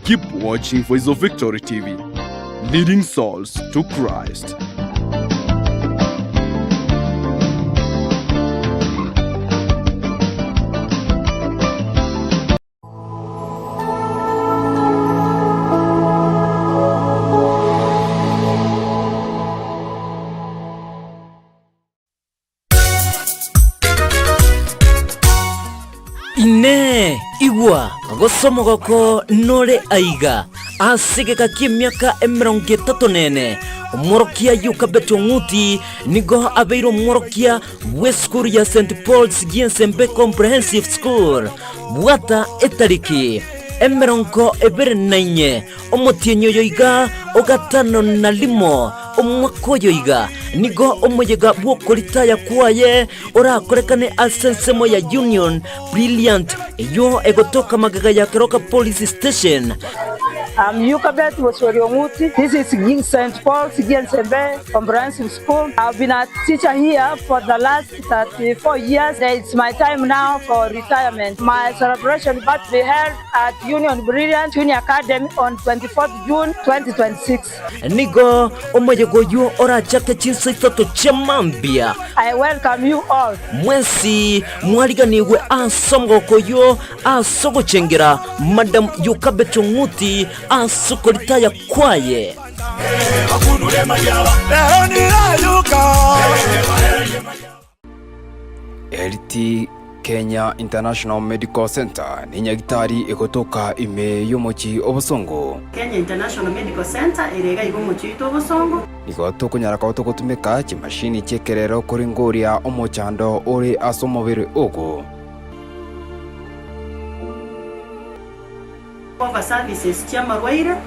Keep watching Voice of Victory TV, leading souls to Christ. Ine igwa gosomo goko nore aiga asigeka kimyaka 30 nene umorokia yuka beto nguti nigo abeiro umorokia weskuru ya St. Paul's Giensembe Comprehensive School buata etariki emeronko ebere nainye omotienyo yoiga ogatano na limo omwakoyo iga nigo omuyega bwokolitaya kwaye orakorekane asensemo ya Union Brilliant yo egotoka magaga ya Keroka Police Station. Yukabet was Muti. This is St. Paul's Giensembe Comprehensive School. I've been a teacher here for the last 34 years. It's my time now for retirement. My celebration will be held at Union Brilliant Junior Academy on 24th June 2026. Nigo omuyego yo ora chake Chinsa toto chamambia. I welcome you all. Mwensi mwaliganiwe asongo koyo asogo chengera Madam Yukabet Muti asukolitaya kwaye. LT Kenya International Medical Center ni nyagitari ikotoka ime yomochi obosongo. Kenya International Medical Center irega igomochi ito obosongo. Nigoto kunyaraka otogotumika chimashini chekerero koringoria omochando ore asomobere ogo. Cover services chia amarwaira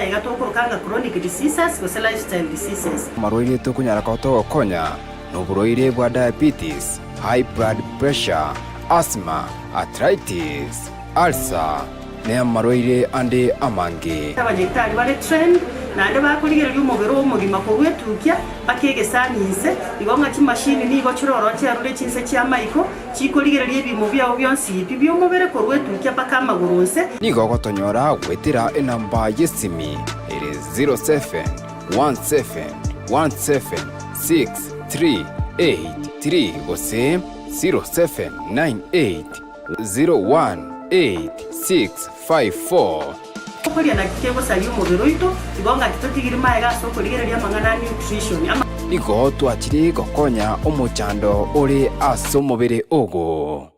yega tokorokanga chronic diseases ko lifestyle diseases. Marwaire to kunyaraka otogokonya noburoire bwa diabetes, high blood pressure, asthma, arthritis, ulcer, ne marwaire ande amange. Abanyekitari bari trained na ande bakurigera y'umubero w'umugima ko wetukia bakege sanise igonga chimashini nigo chiroro cyarure Chinsa kya Michael chikorigera y'ebimo byawo byonsi by'umubere ko wetukia bakamagurunse nigo gotonyora gwetira enamba yesimi ere 0717176383 gose 0798018654 kuria na kego sali umubero ito igonga kitotigiri maega so kurigera y'amangana nutrition nigo twachiri gokonya omochando ore asomobere ogo.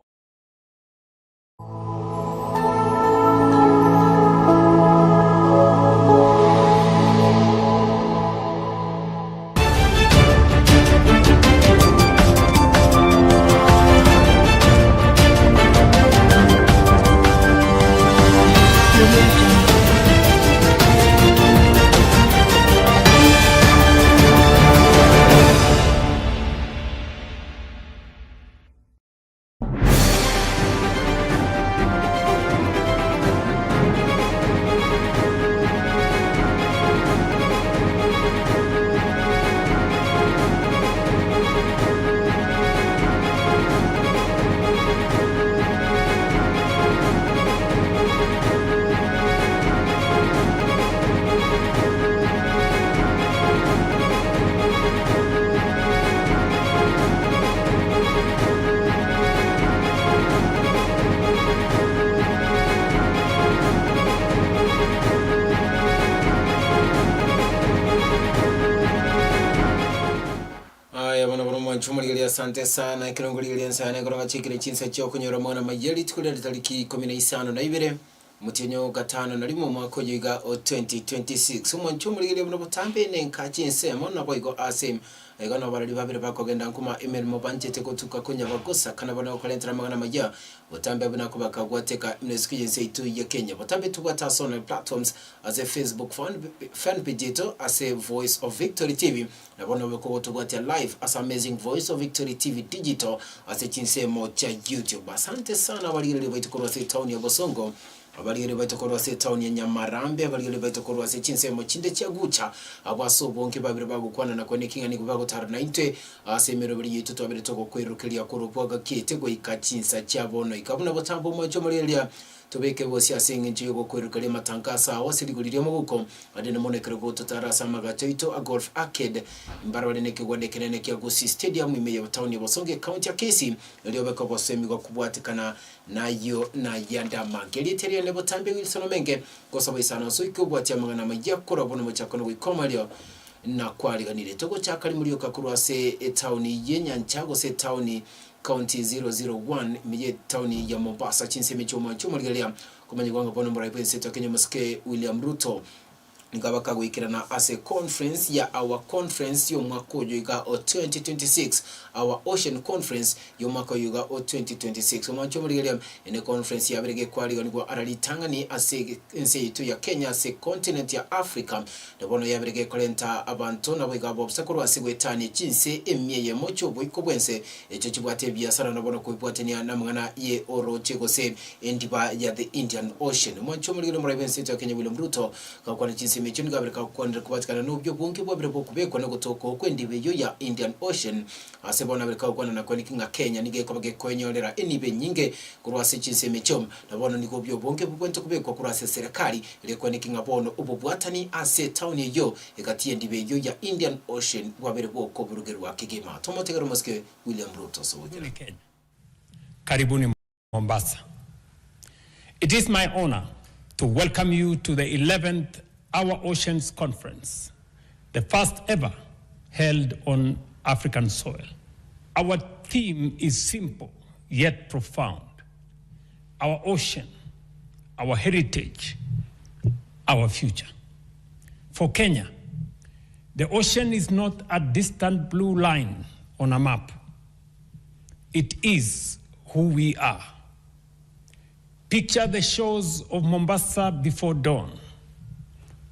Asante sana kirongolile sana kutoka chikire Chinsa cyo kunyora mwana mayeli tukule tariki 15 na Ibere mutenyo gatano na limo mwaka yiga 2026 umuntu muri muri butambe nenka Chinsa mona boygo asem egana barali babire bakogenda nkuma email mo banjete ko tukakonya bagosa kana bana ko lentera magana majya butambe bana ko bakagwateka imnesiki zeitu ya Kenya butambe tubata on platforms as a Facebook fan page as a Voice of Victory TV na bona bako tubata live as Amazing Voice of Victory TV digital as a Chinsa mo cha YouTube. Asante sana walile baitokoro se town ya Bosongo abalire baitokoro se town ya Nyamarambe abalire baitokoro se Chinsa mo chinde cha gucha abaso bonke babire bagukwana na konekinga ni kubago tar 90 asemero bali yitu twabire toko kwerukelia kuropwaga kitego ika Chinsa cha bono ikabuna botambo mo chomolelia tobeke bosi asinge njiyo gukwerukale matangasa wasiriguririo muguko adene monekere go tutarasa magatoito a golf arcade imbarabare neke gwadekenene kya Gosi Stadium imeye town ya Bosonge county ya Kisi iliyobeka bosemi kwa kubwatikana nayo na yanda mageli teria lebo tambe Wilson Omenge gosaba isana so ikubwatia magana majya korabona muchakono wikomalyo na kwariganire togo cyakari muri yokakurwase town yenyanchago se town county 001 imeye town ya Mombasa Chinsa michoma cyumurigalia kumanyigwanga bono muri president Kenya Muske William Ruto ngabaka gwikirana as a conference ya our conference yo mwaka yuga o 2026 our ocean conference yo mwaka yuga o 2026 omwancho muri ene conference ya berege kwali ngo aralitanga ni ase ense itu ya Kenya se continent ya Africa ndabono ya berege kolenta abantu nabo igabo busakuru asigwetani Chinse emye mocho boyiko bwense echo kibwate biasara nabono kuibwatenia namwana ye oro chegose endiba ya the Indian Ocean omwancho muri president ya Kenya William Ruto kakwana Chinse mechoni gabereka kwandira kubatikana n'ubyo bungi bwabire kubekwa no gutoko kwendibe yo ya Indian Ocean asebona bereka kwana na kwanikinga Kenya nige kwabage kwenyorera enibe nyinge kurwase Chinsa mechom nabona niko byo bungi bwente kubekwa kurwase serikali ile kwanikinga bono ububwatani ase town yo ekati ndibe yo ya Indian Ocean bwabire bwoko burugerwa kigema tomotegero Muske William Ruto so karibuni Mombasa. It is my honor to welcome you to the 11th Our Oceans Conference, the first ever held on African soil. Our theme is simple yet profound. Our ocean, our heritage, our future. For Kenya, the ocean is not a distant blue line on a map. It is who we are. Picture the shores of Mombasa before dawn.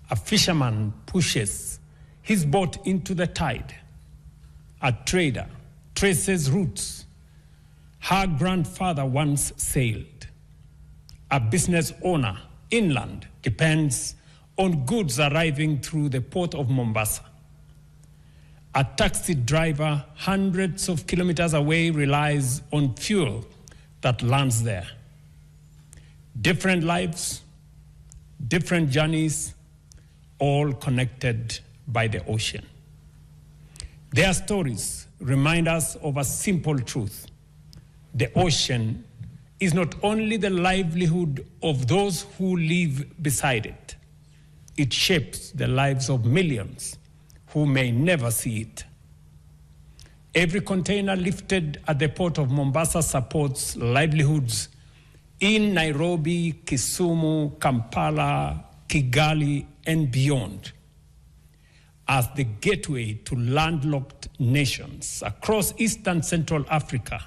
A fisherman pushes his boat into the tide. A trader traces routes her grandfather once sailed. A business owner inland depends on goods arriving through the port of Mombasa. A taxi driver hundreds of kilometers away relies on fuel that lands there. Different lives, different journeys, all connected by the ocean. Their stories remind us of a simple truth. The ocean is not only the livelihood of those who live beside it, it shapes the lives of millions who may never see it. Every container lifted at the port of Mombasa supports livelihoods in Nairobi, Kisumu, Kampala, Kigali, and beyond. As the gateway to landlocked nations across Eastern Central Africa,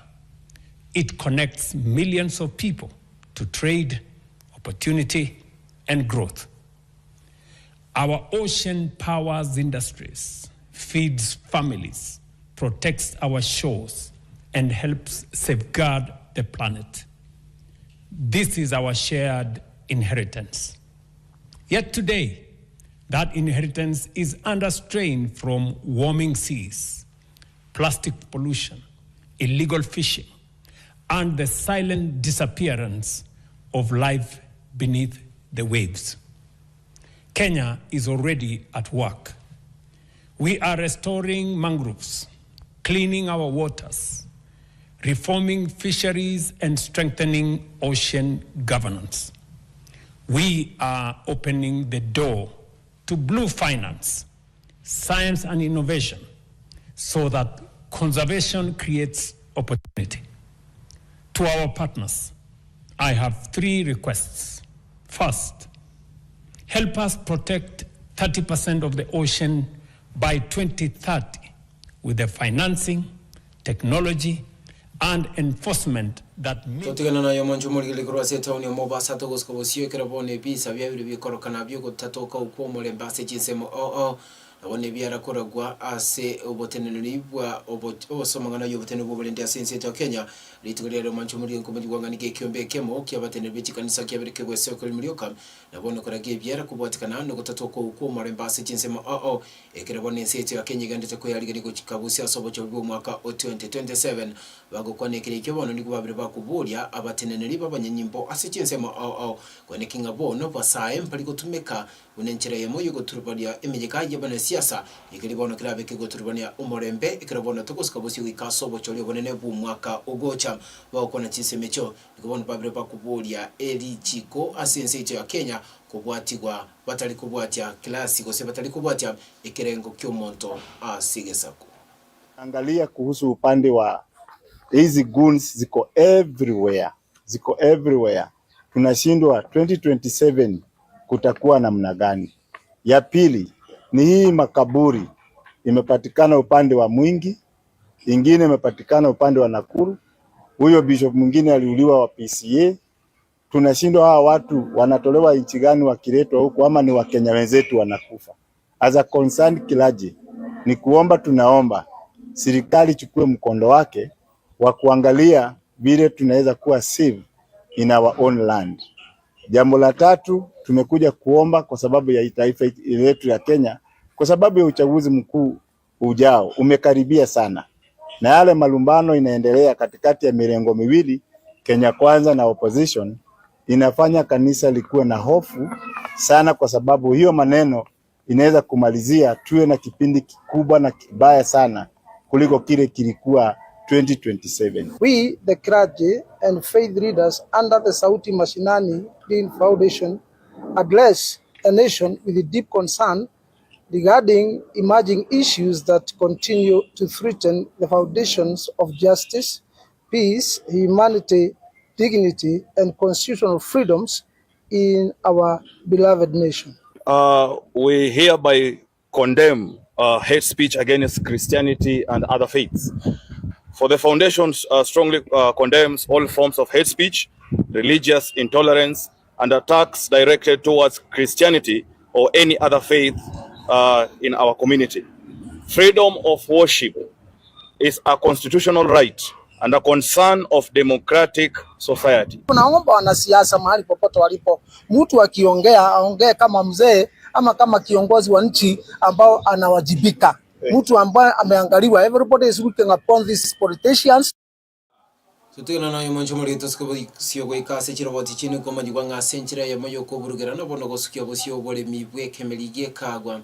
it connects millions of people to trade, opportunity, and growth. Our ocean powers industries, feeds families, protects our shores, and helps safeguard the planet. This is our shared inheritance. Yet today, that inheritance is under strain from warming seas, plastic pollution, illegal fishing, and the silent disappearance of life beneath the waves. Kenya is already at work. We are restoring mangroves, cleaning our waters, reforming fisheries, and strengthening ocean governance. We are opening the door to blue finance, science and innovation, so that conservation creates opportunity. To our partners, I have 3 requests. First, help us protect 30% of the ocean by 2030 with the financing, technology, and enforcement that totigana na yomonjo muri kurwase town ya Mombasa togosko bosio kerabone bisa bya biri bikorokana byo gutatoka uko muri mbase Chinsa nabone biara koragwa ase oboteneneri bwa obosomangana y'obotene bw'obulendi asense ya Kenya litugulero mancho muri nkomedi gwanganike kyombe kemo kyabateneri b'ikanisa kyabireke gwese ko limuryoka nabone korage biara kubwatikana no gutatoka uko marembase Chinsema ekirabone ense ya Kenya gandite ko yari giko kikabusi asobo cyo mwaka 2027 bagokwanekere cyo bono niko babire bakuburya abateneneri b'abanyanyimbo ase Chinsema kwanekinga bono basaye mpali gutumeka unenchera yemo yugo turubania imejekaje bana siasa ikiribona kirabe kigo turubania umorembe ikirabona tokoska bosi wikasobo cyo libonene bu mwaka ogocha bakona Chinsemecho ikibona babire bakuburya eri chiko asense ya Kenya kubwatigwa batali kubwatya klasi gose batali kubwatya ikirengo kyomonto asigesako. Angalia kuhusu upande wa hizi goons ziko everywhere. Tunashindwa 2027 kutakuwa namna gani? Ya pili ni hii makaburi imepatikana upande wa Mwingi, ingine imepatikana upande wa Nakuru. Huyo bishop mwingine aliuliwa wa PCA. Tunashindwa hawa watu wanatolewa nchi gani wakiletwa huko, ama ni Wakenya wenzetu wanakufa? As a concerned clergy, ni kuomba, tunaomba serikali chukue mkondo wake wa kuangalia vile tunaweza kuwa safe in our own land. Jambo la tatu, tumekuja kuomba kwa sababu ya taifa letu ya Kenya, kwa sababu ya uchaguzi mkuu ujao umekaribia sana, na yale malumbano inaendelea katikati ya mirengo miwili, Kenya Kwanza na opposition, inafanya kanisa likuwe na hofu sana, kwa sababu hiyo maneno inaweza kumalizia tuwe na kipindi kikubwa na kibaya sana kuliko kile kilikuwa 2027. We, the clergy and faith leaders under the Sauti Mashinani Clean Foundation, address a nation with a deep concern regarding emerging issues that continue to threaten the foundations of justice, peace, humanity, dignity, and constitutional freedoms in our beloved nation. We hereby condemn hate speech against Christianity and other faiths. For the foundation strongly condemns all forms of hate speech, religious intolerance, and attacks directed towards Christianity or any other faith in our community. Freedom of worship is a constitutional right and a concern of democratic society. Tunaomba wanasiasa mahali popote walipo, mtu akiongea aongee kama mzee ama kama kiongozi wa nchi ambao anawajibika. Mtu ambaye ameangaliwa. Everybody is looking upon these politicians. Tutuna na yumancho muri tosko sio go ikase chiroboti chini ko majigwanga senchira ya moyo ko burugera na bono go sukyo bosio bole mibwe kemeligie kagwa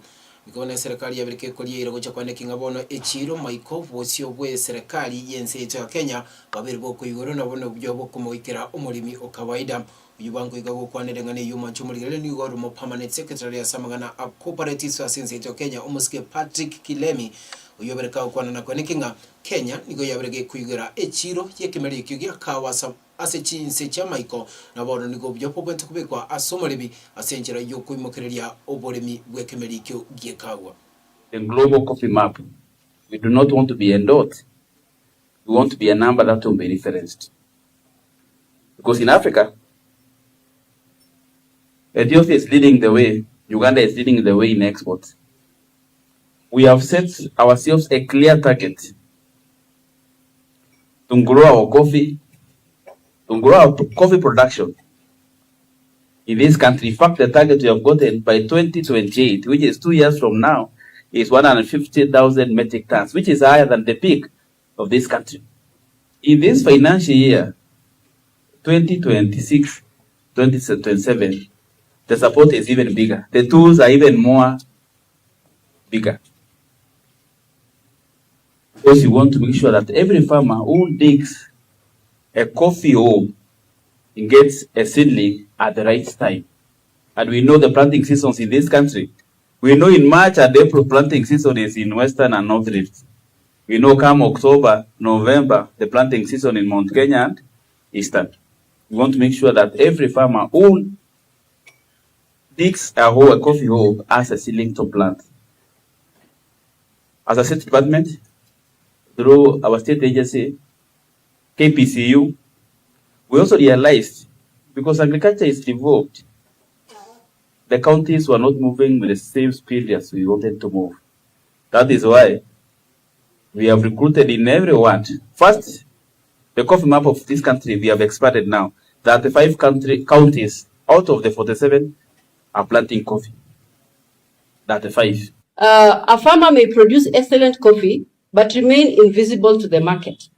bikone serikali ya birike ko liera go chakwane kinga bono echiro maiko bosio bwe serikali yense ya Kenya babiri boko yoro na bono byo boko moikera umulimi o kawaida yubango igago kwanere ngane yumancho muri gele ni go mo permanent secretary ya samagana cooperative association ya Kenya umuske Patrick Kilemi uyobereka ukwana na kwanekinga Kenya nigo yaberege kuyigera echiro yekemeri kyogira kawasa ase Chinsa cha Michael na bono nigo byo popente kubekwa asomorebi asenjera yo kuimokereria oboremi bwekemeri kyo giekawa. The global coffee map, we do not want to be a dot. We want to be a number that will be referenced. Because in Africa, Ethiopia is leading the way, Uganda is leading the way in exports. We have set ourselves a clear target to grow our coffee production in this country. In fact, the target we have gotten by 2028, which is 2 years from now, is 150,000 metric tons, which is higher than the peak of this country. In this financial year, 2026-2027, the support is even bigger. The tools are even more bigger. Because you want to make sure that every farmer who digs a coffee hole gets a seedling at the right time. And we know the planting seasons in this country. We know in March and April planting season is in Western and North Rift. We know come October, November, the planting season in Mount Kenya and Eastern. We want to make sure that every farmer who digs a coffee hole has a seedling to plant. As a state department, through our state agency, KPCU, we also realized, because agriculture is devolved, the counties were not moving with the same speed as we wanted to move. That is why we have recruited in every ward. First, the coffee map of this country we have expanded now. 35 counties out of the 47 are planting coffee. 35. A farmer may produce excellent coffee but remain invisible to the market.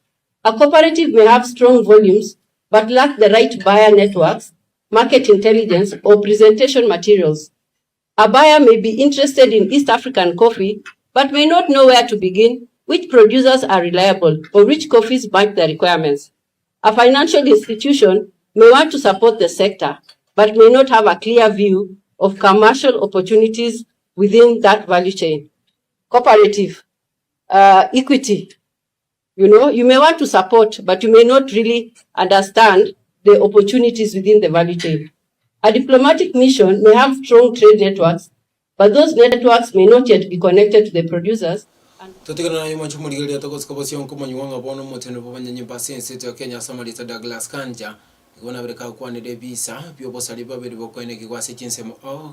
A cooperative may have strong volumes but lack the right buyer networks, market intelligence, or presentation materials. A buyer may be interested in East African coffee but may not know where to begin, which producers are reliable, or which coffees meet the requirements. A financial institution may want to support the sector but may not have a clear view of commercial opportunities within that value chain. Cooperative, equity, you may want to support, but you may not really understand the opportunities within the value chain. A diplomatic mission may have strong trade networks, but those networks may not yet be connected to the producers. Tutikana na yuma chumuri ya toko skabasi yonko manyuanga bono motendo pabanya nyimba sense ya Kenya Samarita Douglas Kanja ikona bereka kwa ne debisa pyo bosali babiri bokwene kikwase Chinsa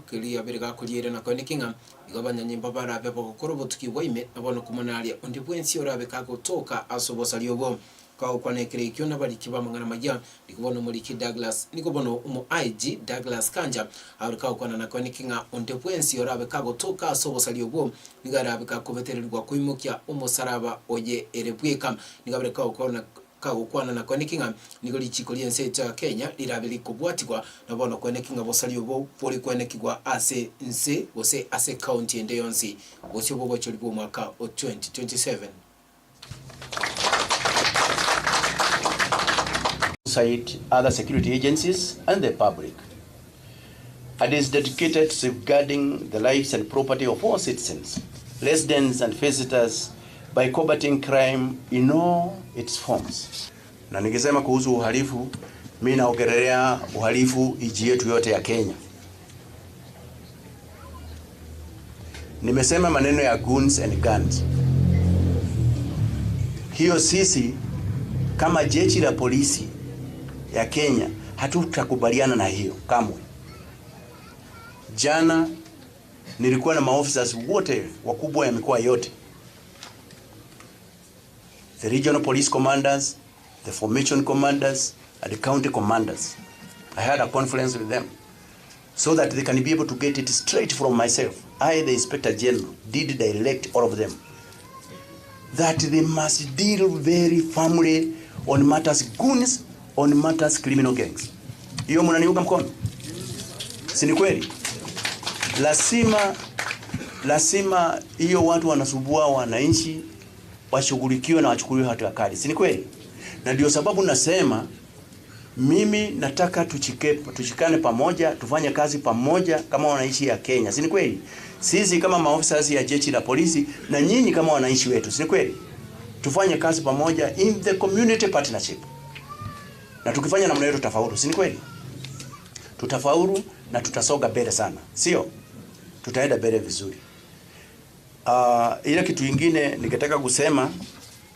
kili ya bereka kuliere na kwene kinga ikabanya nyimba bara pepo kokorobo tukiwaime abono kumanali ondi bwensi ora beka kutoka asobosali obo kwa kwane kile kiona bali kiba mangana majya ndikubona muri ki Douglas nikobono umu IG Douglas Kanja arika kwa na kwene kinga ondi bwensi ora beka kutoka asobosali obo nigara beka kubetererwa kuimukya umusaraba oye erebweka nigabereka ukona kagukwana na kwene kinga nigoli chikoli ense ya Kenya lirabili kubwatikwa nabona kwene kinga bosali obo poli kwene kigwa ase nse bose ase county ende yonsi bose obo cholipo mwaka o 2027 alongside other security agencies and the public, and is dedicated to safeguarding the lives and property of all citizens, residents and visitors by combating crime in all its forms. Na nikisema kuhusu uhalifu, mimi naongelea uhalifu nchi yetu yote ya Kenya. Nimesema maneno ya goons and guns. Hiyo sisi kama jeshi la polisi ya Kenya hatutakubaliana na hiyo kamwe. Jana nilikuwa na maofficers wote wakubwa ya mikoa yote, the regional police commanders, the formation commanders, and the county commanders. I had a conference with them so that they can be able to get it straight from myself. I, the Inspector General, did direct all of them that they must deal very firmly on matters goons, on matters criminal gangs. Hiyo mnaniunga mkono? Si ni kweli? Lazima hiyo watu wanasubua wananchi washughulikiwe na wachukuliwe hatua kali. Si ni kweli? Na ndio sababu nasema mimi nataka tuchikane pamoja, tufanye kazi pamoja kama wananchi ya Kenya. Si ni kweli? Sisi kama maofisa ya jeshi la polisi na nyinyi kama wananchi wetu. Si ni kweli? Tufanye kazi pamoja in the community partnership. Na tukifanya namna hiyo tutafaulu. Si ni kweli? Tutafaulu na tutasoga mbele sana. Sio? Tutaenda mbele vizuri. Ile kitu kingine ningetaka kusema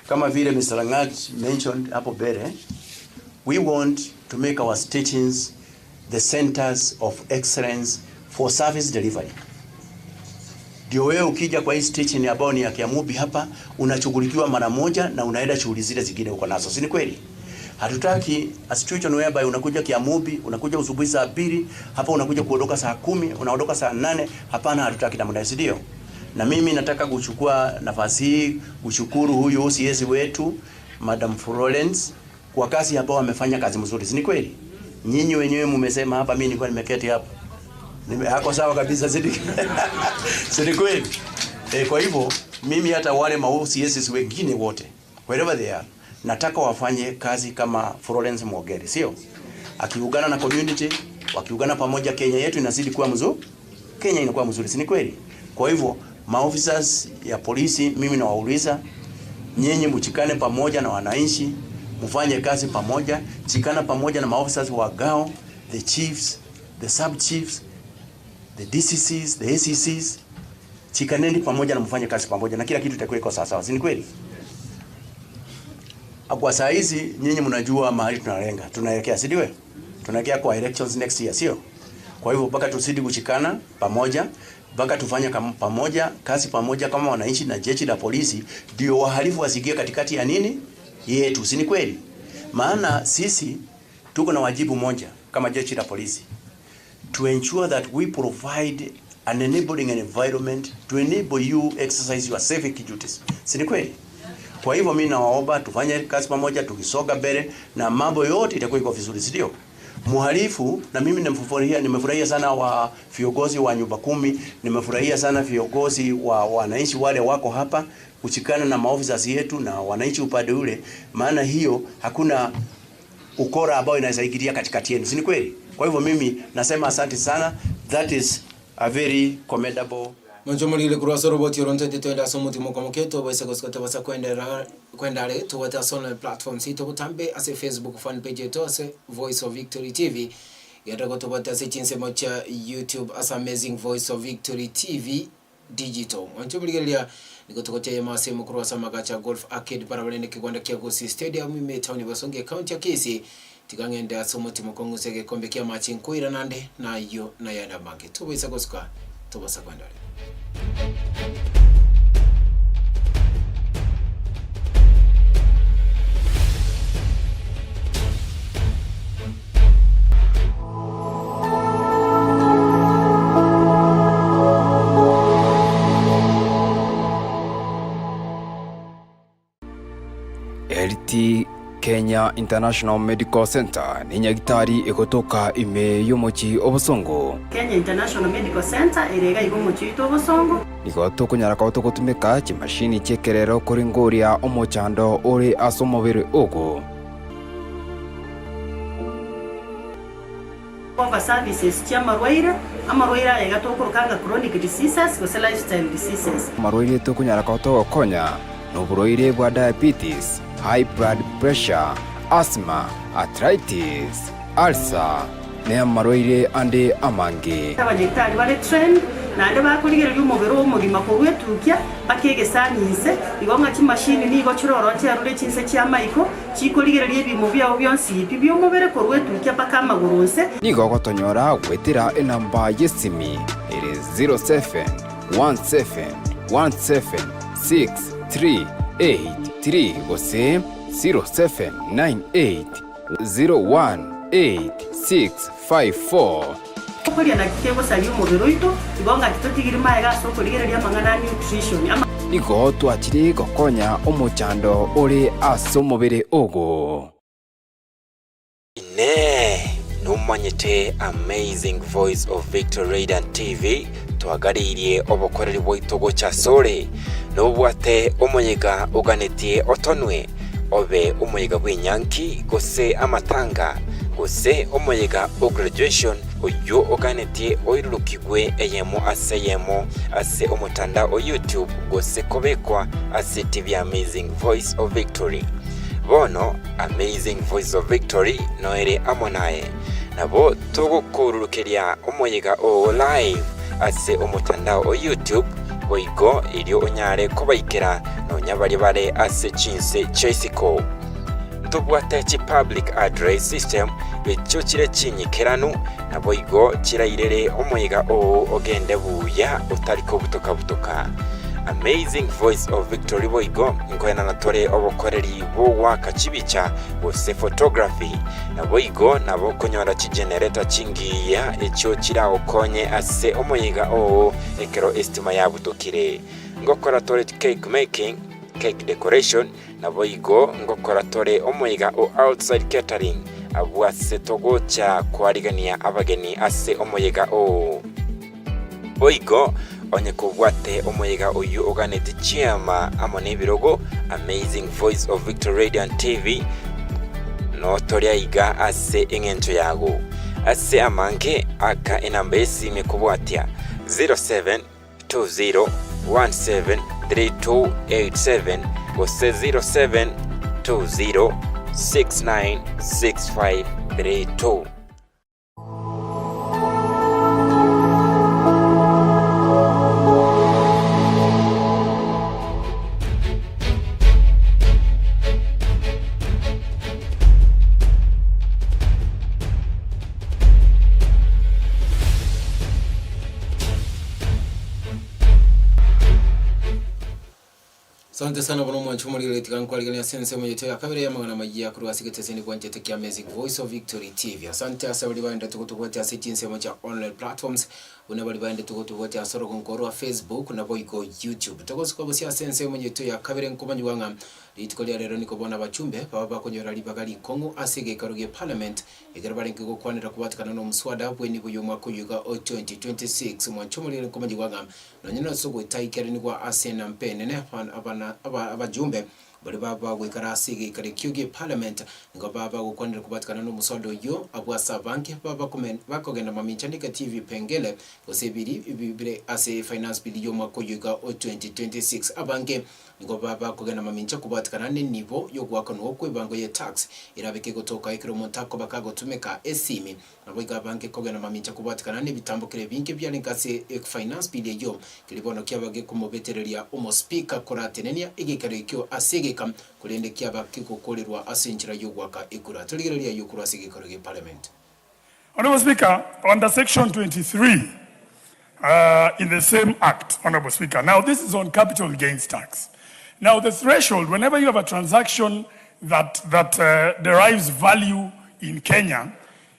kama vile Mr. Langat mentioned hapo mbele, we want to make our stations the centers of excellence for service delivery. Ndio wewe ukija kwa hii station ambayo ni ya Kiamubi hapa unachughulikiwa mara moja na unaenda shughuli zile zingine uko nazo. Si ni kweli? Hatutaki a situation whereby unakuja Kiamubi, unakuja usubuhi saa 2, hapa unakuja kuondoka saa 10, unaondoka saa 8. Hapana, hatutaki namna hiyo, ndio. Na mimi nataka kuchukua nafasi hii kushukuru huyu OCS wetu Madam Florence kwa kazi ambayo amefanya kazi mzuri. Si ni kweli? Nyinyi wenyewe mmesema hapa, mimi nilikuwa nimeketi hapa. Hako sawa kabisa, si ni kweli? Kwa hivyo mimi hata wale OCS wengine wote wherever they are nataka wafanye kazi kama Florence Mogeri, sio? Akiungana na community, wakiungana pamoja, Kenya yetu inazidi kuwa mzuri. Kenya inakuwa mzuri, si ni kweli? Kwa hivyo maofficers ya polisi mimi nawauliza nyinyi mchikane pamoja na wananchi, mfanye kazi pamoja, chikana pamoja na maofficers wa gao, the chiefs, the sub chiefs, the DCCs, the ACCs, chikaneni pamoja na mfanye kazi pamoja na kila kitu itakuwa iko sawa sawa. Si ni kweli? Kwa saa hizi nyinyi mnajua mahali tunalenga. Tunaelekea, si ndio? Tunaelekea kwa elections next year, sio? Kwa hivyo mpaka tusidi kushikana pamoja, mpaka tufanye pamoja kazi pamoja kama wananchi na jeshi la polisi, ndio wahalifu wasigie katikati ya nini yetu, si ni kweli? Maana sisi tuko na wajibu moja kama jeshi la polisi, to ensure that we provide an enabling environment to enable you exercise your civic duties, si ni kweli? Kwa hivyo mimi nawaomba tufanye kazi pamoja, tukisoga mbele na mambo yote itakuwa iko vizuri, si ndio? Muhalifu na mimi nimefurahia sana wa viongozi wa nyumba 10, nimefurahia sana viongozi wa wananchi wale wako hapa kuchikana na maofisa yetu na wananchi upande ule, maana hiyo hakuna ukora ambao inasaidia katikati yenu, si ni kweli? Kwa hivyo mimi nasema asante sana, that is a very commendable. Manjomulile kurasa roboti yoronte twenda somuti mokomoketo bose koskota basa kwenda le to wata social platforms ito butambe ase Facebook fan page to ase Voice of Victory TV yata ko to bata se Chinsa mocha YouTube as Amazing Voice of Victory TV digital. Manjomulile niko to kocha yema se mukurasa magacha golf arcade parabalene kigwanda kya Gosi Stadium ime town basonge county ya Kisi tikangenda somuti mokongusege kombe kya machin kuira nande na yo na yada banke to basa koska to basa kwenda le. LT Kenya International Medical Center ni nyagitari ikotoka ime yomochi obosongo. Kenya International Medical Center irega igomochi obosongo igoto kunyaraka otogotumika chimashini chekerero koringoria omochando ore asomobere ogo. Cover services chamarwaira amarwaira ega tokurukanga chronic diseases ko lifestyle diseases. Marwaire tokunyaraka otogokonya noburoire bwa diabetes, high blood pressure, asthma, arthritis, ulcer, ne amarwaire ande amange. Abanyekitari bari trend nande bakuligera y'umubero w'umugima ko wetukya bakegesanise igonga chimashini nigo chiroroche yarure Chinsa kya Maiko chikoligera y'ebimo byabo byonsi bibyo mubere ko wetukya bakamagurunse nigo gotonyora gwetira enamba yesimi ere 0717176383 gose 0798018654. Kulia na kitengo sali umubero ito igonga titotigiri maega so kuligera ya mangana nutrition nigo twachiri gokonya omochando ore asomobere ogo. Ne numanyite Amazing Voice of Victory Radiant TV twagaririe obokoreri bwitogo cha sore nobwate omoyega uganetie otonwe obe omoyega bw'inyanki gose amatanga gose omoyega o graduation oyo uganetie oirukigwe eyemo ase omutanda o YouTube gose kobekwa ase TV Amazing Voice of Victory. Bono Amazing Voice of Victory noere amonaye nabo togokururukeria omoyega o live ase omutanda o YouTube boigo ilio onyare kubaikira no nyabari bare ase Chinsa Chesiko ntobwate chi public address system becho chire chinyikeranu na boigo chirairere omoyega o ogende buya utariko butoka. Amazing Voice of Victory boigo ngoena natore obokoreri bo waka chibicha bose photography na boigo nabo konyora chi generator chingiya echo chira okonye ase omoyega o ekero estima ya butokire ngokora tore cake making, cake decoration na boigo ngokora tore omoyega o outside catering abwase togocha kwarigania abageni ase omoyega o boigo onye kubwate omoyega oyu oganete chiama amone birogo Amazing Voice of Victory Radiant TV no toria iga ase engento yago ase amange aka enamba esime kubwatia 0720173287 gose 0720696532. Asante sana bwana mwanchu muri letika nkwaliga sense mu yeto yakabere yamagana magia kuri wasigete kwa njete kia Amazing Voice of Victory TV. Asante asabali baende tukutukote asichinse mu cha online platforms unabali baende tukutukote asoro konkoro wa Facebook na boyiko YouTube. Tokosiko bosi sense mu yeto yakabere nkomanyi wanga litikolia rero niko bona bachumbe baba konyora libagali Kongo asige karuge parliament egarabali ngiko kwanira kubatikana no muswada bweni buyo mwako yuga 2026 mwanchu muri nkomanyi wanga nonyina sogo taikere ni kwa asena mpene abajumbe bali baba wekarasige kare kyuge parliament ngo baba gukonera kubatikana no muswada yo abwasa banke baba bakogenda maminchanika TV pengele osebiri ibire ase finance bill yo mwako yuga 2026 abange ngo baba kugenda mamincha kubatikana ne nivo yo gwakano okwebango ye tax irabeke gotoka ikiro montako bakagotumeka esimi nabo igabanke kugenda mamincha kubatikana ne bitambukire binke byalingase finance bill yo kilibono kyabage kumobetereria umo speaker koratenenia igikare kyo asegeka kulende kyabake kokolerwa asenjira yo gwaka ikura tuligereria yo kura asegeka ge parliament. Honorable Speaker, under section 23 in the same act, Honorable Speaker. Now this is on capital gains tax. Now the threshold, whenever you have a transaction that derives value in Kenya,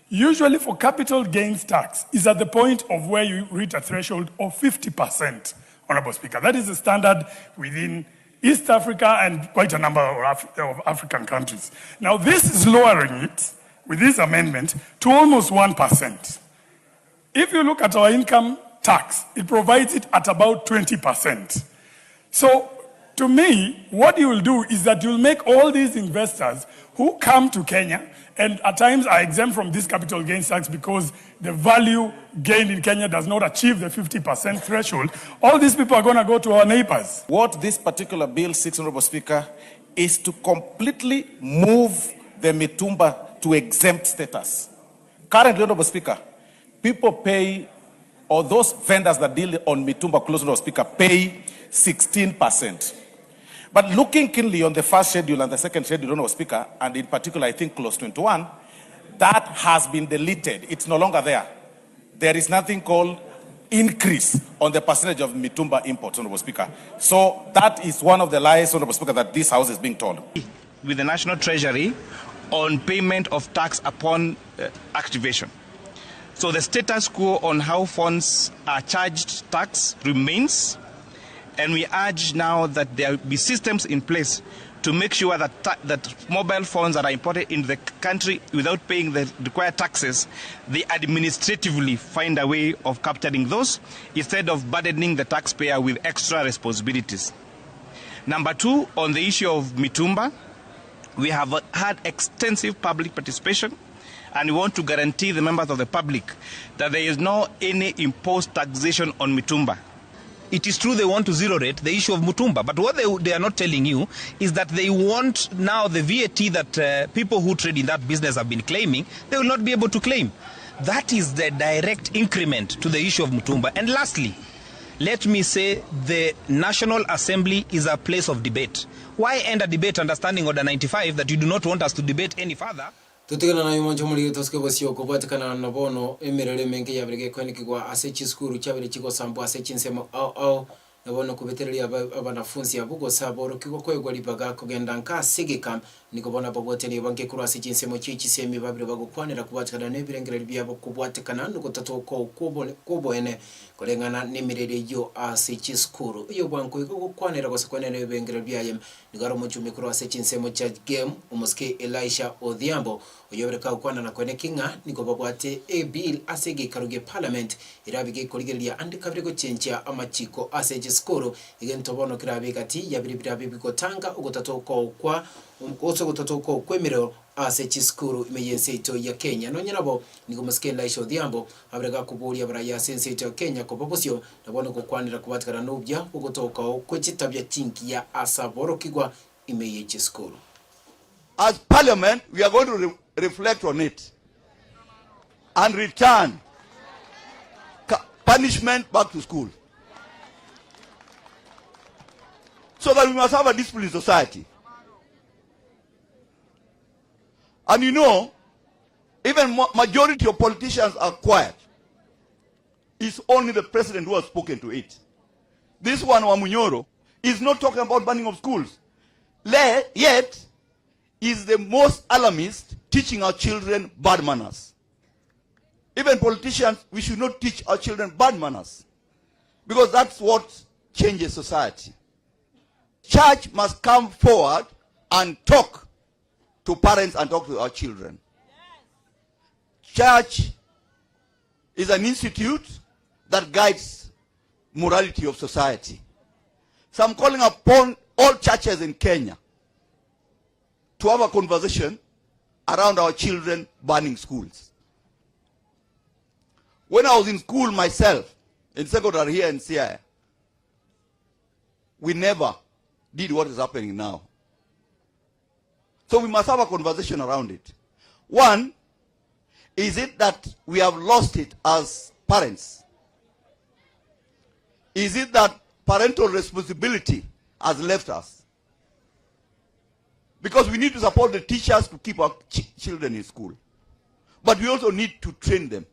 usually for capital gains tax is at the point of where you reach a threshold of 50%, Honorable Speaker. That is the standard within East Africa and quite a number of African countries. Now this is lowering it with this amendment to almost 1%. If you look at our income tax, it provides it at about 20%. So to me, what you will do is that you'll make all these investors who come to Kenya and at times are exempt from this capital gains tax because the value gained in Kenya does not achieve the 50% threshold. All these people are going to go to our neighbors. What this particular bill seeks, Honorable Speaker, is to completely move the Mitumba to exempt status. Currently, Honorable Speaker, people pay, or those vendors that deal on Mitumba close, Honorable Speaker, pay 16%. But looking keenly on the first schedule and the second schedule, Honorable Speaker, and in particular, I think clause 21, that has been deleted. It's no longer there. There is nothing called increase on the percentage of Mitumba imports, Honorable Speaker. So that is one of the lies, Honorable Speaker, that this House is being told. With the National Treasury on payment of tax upon activation. So the status quo on how funds are charged tax remains. And we urge now that there be systems in place to make sure that mobile phones that are imported into the country without paying the required taxes, they administratively find a way of capturing those instead of burdening the taxpayer with extra responsibilities. Number two, on the issue of Mitumba, we have had extensive public participation and we want to guarantee the members of the public that there is no any imposed taxation on Mitumba. It is true they want to zero rate the issue of Mutumba, but what they are not telling you is that they want now the VAT that people who trade in that business have been claiming, they will not be able to claim. That is the direct increment to the issue of Mutumba. And lastly, let me say the National Assembly is a place of debate. Why end a debate understanding Order 95 that you do not want us to debate any further? Tutigana na yumonjo muri toske bosio ko batakana na bono emerere menge yabrege kweniki kwa asechi skuru chabere chiko sambo asechi nsemo au na bono kubetereria abanafunzi abugo saboro kiko kwegwa libaga kugenda nka sigika niko bona babote ni banke kuru asechi nsemo chichi semi babire bagukwanira kubatakana nebirengere byabo kubwatakana nuko tatoko kubo ene kolengana nemirere yo asechi skuru iyo banko ikukwanira gosakwana nebirengere byayem nigaro muchumi kuru asechi nsemo cha game umuske Elisha Odhiambo uyobreka ukwana na kwene kinga niko babwate a bill asege karuge parliament irabige koligelia andikabirego chencha amachiko aseje skoro igentobono kirabika ti yabiribira bibiko tanga ugotatoko kwa umkoso gotatoko kwemero aseje skoro imeyenseito ya Kenya no nyinabo niko muskela Elisha Odhiambo abreka kubuli abraya senseito ya Kenya ko babosio nabono kokwanira kubatikana nobya ugotoka kwechitabya tinki ya asaboro kigwa imeyeje skoro. As Parliament, we are going to reflect on it and return punishment back to school. So that we must have a disciplined society. And you know, even majority of politicians are quiet. It's only the president who has spoken to it. This one, Wamunyoro, is not talking about banning of schools. Yet is the most alarmist teaching our children bad manners. Even politicians, we should not teach our children bad manners, because that's what changes society. Church must come forward and talk to parents and talk to our children. Church is an institute that guides morality of society. So I'm calling upon all churches in Kenya to have a conversation around our children banning schools. When I was in school myself, in secondary here in CIA, we never did what is happening now. So we must have a conversation around it. One, is it that we have lost it as parents? Is it that parental responsibility has left us? Because we need to support the teachers to keep our children in school. But we also need to train them.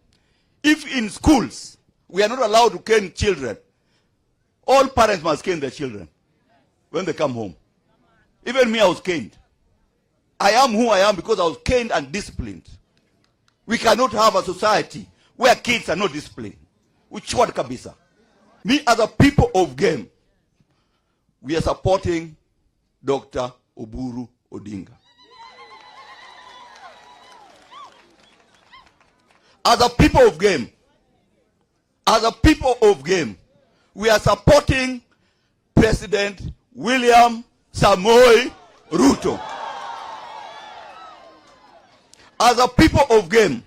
If in schools we are not allowed to cane children, all parents must cane their children when they come home. Even me, I was caned. I am who I am because I was caned and disciplined. We cannot have a society where kids are not disciplined. Which one kabisa? Me, as a people of game, we are supporting Dr. Oburu Odinga. As a people of game, we are supporting President William Samoei Ruto. As a people of game,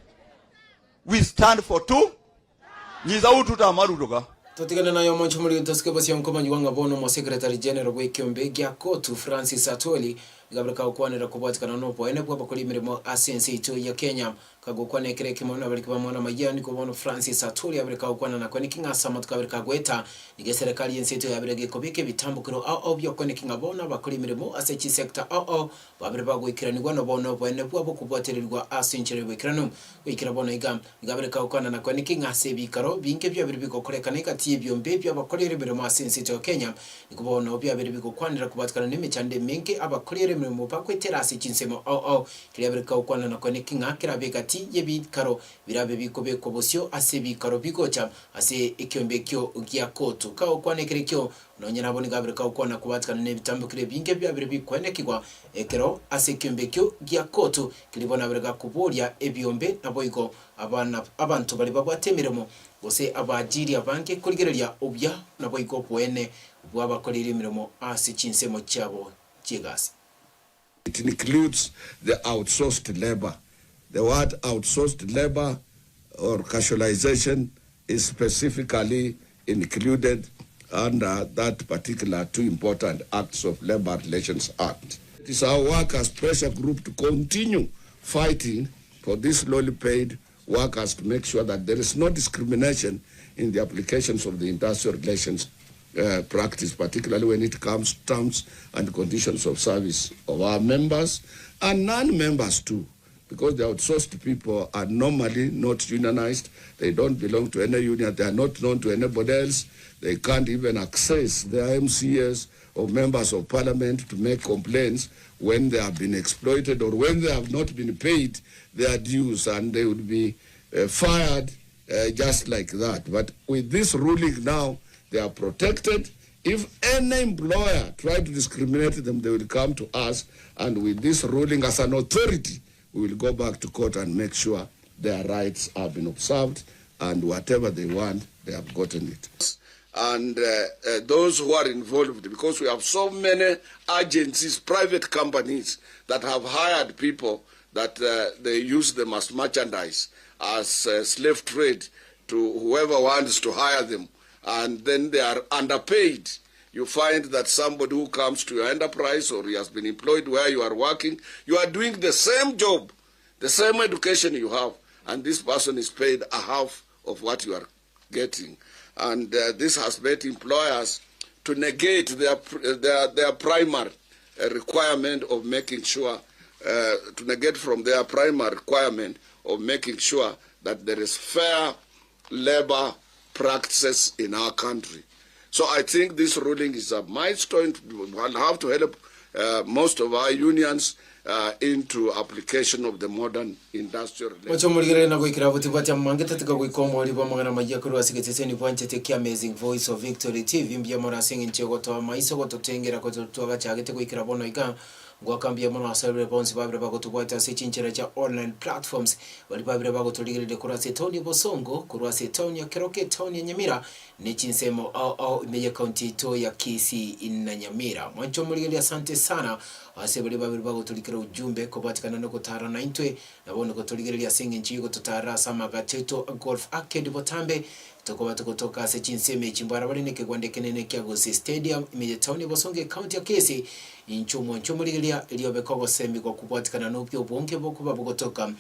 we stand for two. Tutigana nayo moncho muri utasikia basi yankomanyi wanga bono mo secretary general w'ekyombe gya kotu Francis Atwoli gabrika ukwanira kubatikana nopo ene bwa bakoli mirimo asense ito ya Kenya kagukwane kereke mona bali kwa mwana mayani ko bono Francis Atwoli abrika ukwana na kwani kinga sama tukabrika gweta nige serikali yenseto ya birege kobike bitambukiro obyo kwani kinga bona bakoli mirimo asechi sector babreba gwikiranirwa no bono ene bwa bokubwaterirwa asenchire wikirano wikira bono igam gabrika ukwana na kwani kinga sebikaro binke byo biribiko korekana ikati ibyombe byabakolere mirimo asense ito ya Kenya nikubona obyo biribiko kwanira kubatikana n'imicande minke abakolere mirimo pakwetera Chinsemo kirabirika ukwana na kwani kinga kirabegati yebikaro birabe bikobe kobosyo ase bikaro bigocha ase ikyombe kyo gya kotu ka ukwane kirikyo nonyera boni gabrika ukwana kubatikana n'ebitambukire binge byabire bikwenekirwa ekero ase ikyombe kyo gya kotu kiribona birega kuburya ebyombe naboyiko abantu bali babwatemiremo gose abajiri abanke kurigereria obya naboyiko bwene bwabakolere mirimo ase Chinsemo cyabo kigasi. It includes the outsourced labor. The word outsourced labor or casualization is specifically included under that particular two important acts of Labor Relations Act. It is our work as pressure group to continue fighting for these lowly paid workers to make sure that there is no discrimination in the applications of the industrial relations practice, particularly when it comes to terms and conditions of service of our members and non-members too, because the outsourced people are normally not unionized. They don't belong to any union. They are not known to anybody else. They can't even access their MCAs or members of parliament to make complaints when they have been exploited or when they have not been paid their dues, and they would be fired just like that. But with this ruling now, they are protected. If any employer try to discriminate them, they will come to us, and with this ruling as an authority, we will go back to court and make sure their rights have been observed, and whatever they want, they have gotten it. And those who are involved, because we have so many agencies, private companies that have hired people that they use them as merchandise, as slave trade to whoever wants to hire them. And then they are underpaid. You find that somebody who comes to your enterprise or he has been employed where you are working, you are doing the same job, the same education you have, and this person is paid a half of what you are getting. And this has made employers to negate their primary requirement of making sure, to negate from their primary requirement of making sure that there is fair labor practices in our country. So I think this ruling is a milestone. We'll have to help most of our unions into application of the modern industrial level. Mocho muligere na goikira butibati amangeta tika goikomo liba mangana majia kuru asiketeseni bwanje teki Amazing Voice of Victory TV mbia mora singi nchego to maiso go totengera ko to gachagete goikira bono iga gwakambia mono asabire bonsi babire bago tubwata sechinchera cha online platforms bali babire bago tuligire kuru asetoni bosongo kuru asetoni ya keroke town ya Nyamira ni chinsemo au meya county to ya Kisii ina Nyamira. Mocho muligere asante sana asebali babire bago tulikira ujumbe kubatikana no kutara na intwe nabono kutuligerelia singi nchigo tutara sama gacheto golf arcade botambe tukoba tukotoka se chinseme chimbara bali neke gwande kenene kya Gosi Stadium imeje town bosonge county ya Kisii inchumo ligelia iliyobe kogo semi kwa kupatikana no pyo bonke bokuba bogotoka